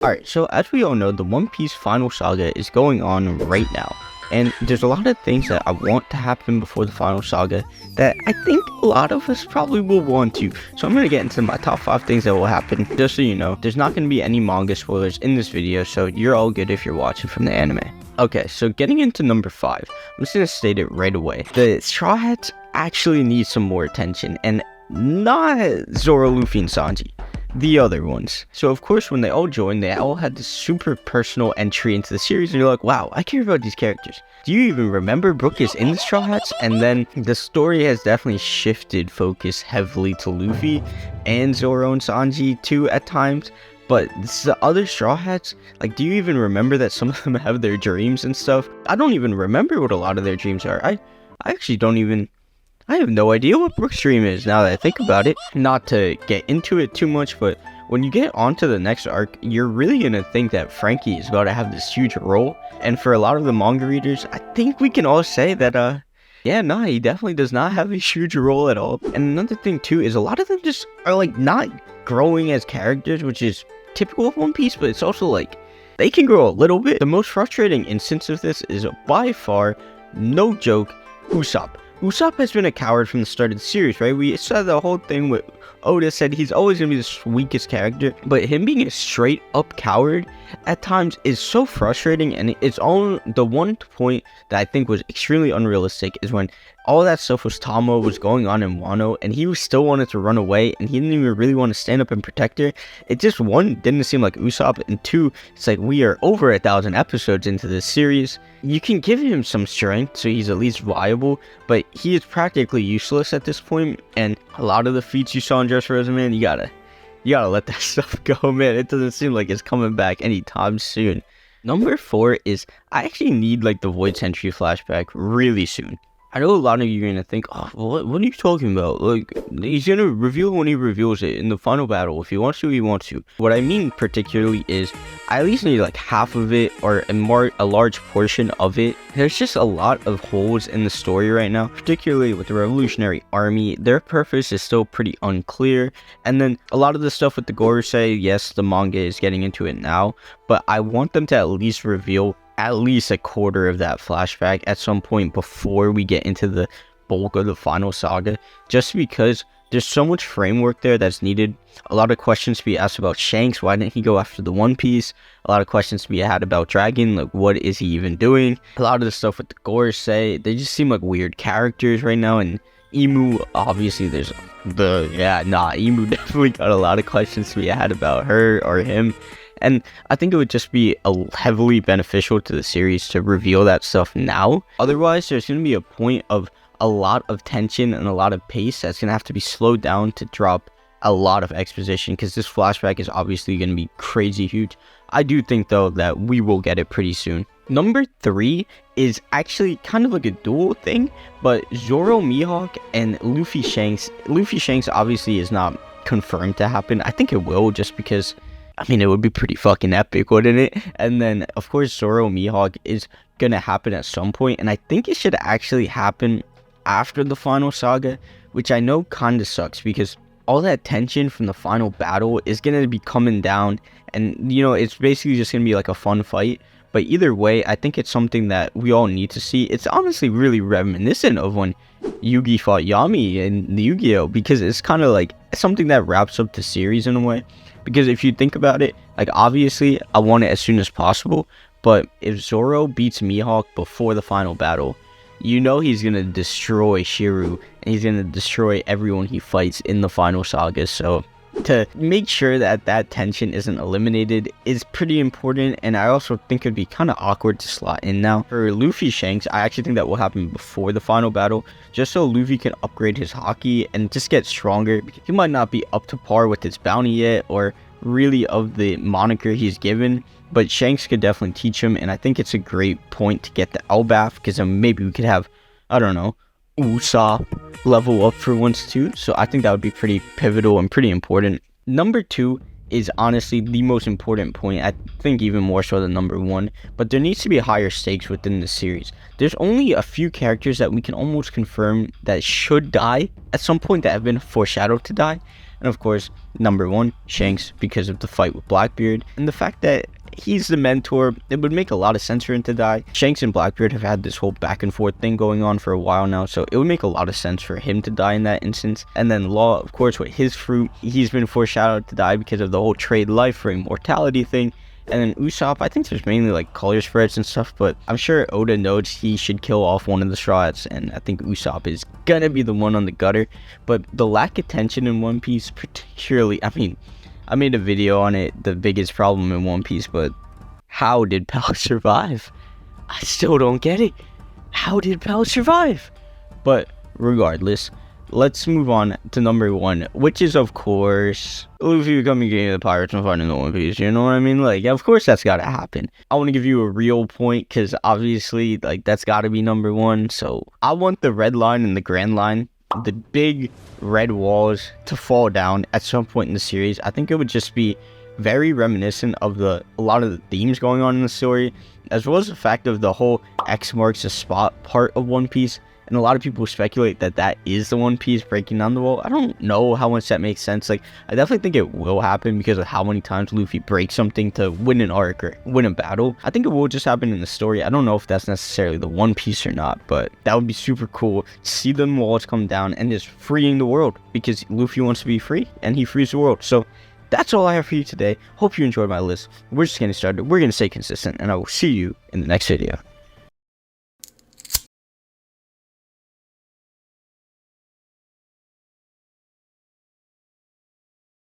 Alright, so as we all know, the One Piece final saga is going on right now. And there's a lot of things that I want to happen before the final saga that I think a lot of us probably will want to. So I'm going to get into my top 5 things that will happen. Just so you know, there's not going to be any manga spoilers in this video, so you're all good if you're watching from the anime. Okay, so getting into number 5, I'm just going to state it right away. The Straw Hats actually need some more attention, and not Zoro, Luffy, and Sanji. The other ones. So of course when they all joined, they all had this super personal entry into the series, and you're like, wow, I care about these characters. Do you even remember Brook is in the Straw Hats? And then the story has definitely shifted focus heavily to Luffy and Zoro and Sanji too at times. But the other Straw Hats, like, do you even remember that some of them have their dreams and stuff? I don't even remember what a lot of their dreams are. I actually don't even... I have no idea what Brook's dream is now that I think about it. Not to get into it too much, but when you get onto the next arc, you're really going to think that Frankie is about to have this huge role. And for a lot of the manga readers, I think we can all say that, he definitely does not have a huge role at all. And another thing too is a lot of them just are like not growing as characters, which is typical of One Piece, but it's also like they can grow a little bit. The most frustrating instance of this is by far, no joke, Usopp. Usopp has been a coward from the start of the series, right? We saw the whole thing with Oda said he's always going to be the weakest character, but him being a straight up coward at times is so frustrating. And it's all the one point that I think was extremely unrealistic is when all that stuff was Tama was going on in Wano, and he still wanted to run away, and he didn't even really want to stand up and protect her. It just, one, didn't seem like Usopp, and two, it's like we are over 1,000 episodes into this series. You can give him some strength so he's at least viable, but he is practically useless at this point. And a lot of the feats you saw in Dressrosa, man, you gotta let that stuff go, man. It doesn't seem like it's coming back anytime soon. Number 4 is I actually need like the Void Sentry flashback really soon. I know a lot of you are going to think, oh, what are you talking about? Like, he's going to reveal when he reveals it in the final battle. If he wants to, he wants to. What I mean particularly is I at least need like half of it or a large portion of it. There's just a lot of holes in the story right now, particularly with the Revolutionary Army. Their purpose is still pretty unclear. And then a lot of the stuff with the Gorosei, yes, the manga is getting into it now, but I want them to at least reveal at least a quarter of that flashback at some point before we get into the bulk of the final saga, just because there's so much framework there that's needed. A lot of questions to be asked about Shanks. Why didn't he go after the One Piece? A lot of questions to be had about Dragon, like what is he even doing? A lot of the stuff with the Gorosei, they just seem like weird characters right now. And Emu, obviously there's Emu definitely got a lot of questions to be had about her or him. And I think it would just be heavily beneficial to the series to reveal that stuff now. Otherwise, there's going to be a point of a lot of tension and a lot of pace that's going to have to be slowed down to drop a lot of exposition, because this flashback is obviously going to be crazy huge. I do think, though, that we will get it pretty soon. Number 3 is actually kind of like a dual thing, but Zoro, Mihawk, and Luffy Shanks. Luffy Shanks obviously is not confirmed to happen. I think it will, just because... I mean, it would be pretty fucking epic, wouldn't it? And then, of course, Zoro Mihawk is gonna happen at some point, and I think it should actually happen after the final saga, which I know kinda sucks, because all that tension from the final battle is gonna be coming down, and, you know, it's basically just gonna be like a fun fight. But either way, I think it's something that we all need to see. It's honestly really reminiscent of when Yugi fought Yami in the Yu-Gi-Oh! Because it's kind of like something that wraps up the series in a way. Because if you think about it, like, obviously, I want it as soon as possible. But if Zoro beats Mihawk before the final battle, you know he's going to destroy Shiru. And he's going to destroy everyone he fights in the final saga. So to make sure that that tension isn't eliminated is pretty important. And I also think it'd be kind of awkward to slot in now. For Luffy Shanks, I actually think that will happen before the final battle, just so Luffy can upgrade his haki and just get stronger. He might not be up to par with his bounty yet, or really of the moniker he's given, but Shanks could definitely teach him. And I think it's a great point to get the Elbaf, because maybe we could have, I don't know, Usopp level up for once too. So I think that would be pretty pivotal and pretty important. Number 2 is honestly the most important point, I think even more so than number 1, but there needs to be higher stakes within the series. There's only a few characters that we can almost confirm that should die at some point, that have been foreshadowed to die, And of course, number 1, Shanks, because of the fight with Blackbeard and the fact that he's the mentor. It would make a lot of sense for him to die. Shanks and Blackbeard have had this whole back and forth thing going on for a while now, so it would make a lot of sense for him to die in that instance. And then Law, of course, with his fruit, he's been foreshadowed to die because of the whole trade life for immortality thing. And then Usopp, I think there's mainly like color spreads and stuff, but I'm sure Oda knows he should kill off one of the Straw Hats, and I think Usopp is gonna be the one on the gutter. But the lack of tension in One Piece, particularly, I mean, I made a video on it, the biggest problem in One Piece, but how did Pal survive? I still don't get it. How did Pal survive? But regardless, let's move on to number 1, which is, of course, Luffy becoming king of the pirates and finding the One Piece. You know what I mean? Like, of course that's gotta happen. I want to give you a real point, because obviously, like, that's gotta be number 1. So I want the red line and the grand line, the big red walls, to fall down at some point in the series. I think it would just be very reminiscent of a lot of the themes going on in the story, as well as the fact of the whole X marks the spot part of One Piece. And a lot of people speculate that that is the One Piece breaking down the wall. I don't know how much that makes sense. Like, I definitely think it will happen because of how many times Luffy breaks something to win an arc or win a battle. I think it will just happen in the story. I don't know if that's necessarily the One Piece or not, but that would be super cool to see them walls come down and just freeing the world, because Luffy wants to be free and he frees the world. So that's all I have for you today. Hope you enjoyed my list. We're just getting started. We're going to stay consistent, and I will see you in the next video.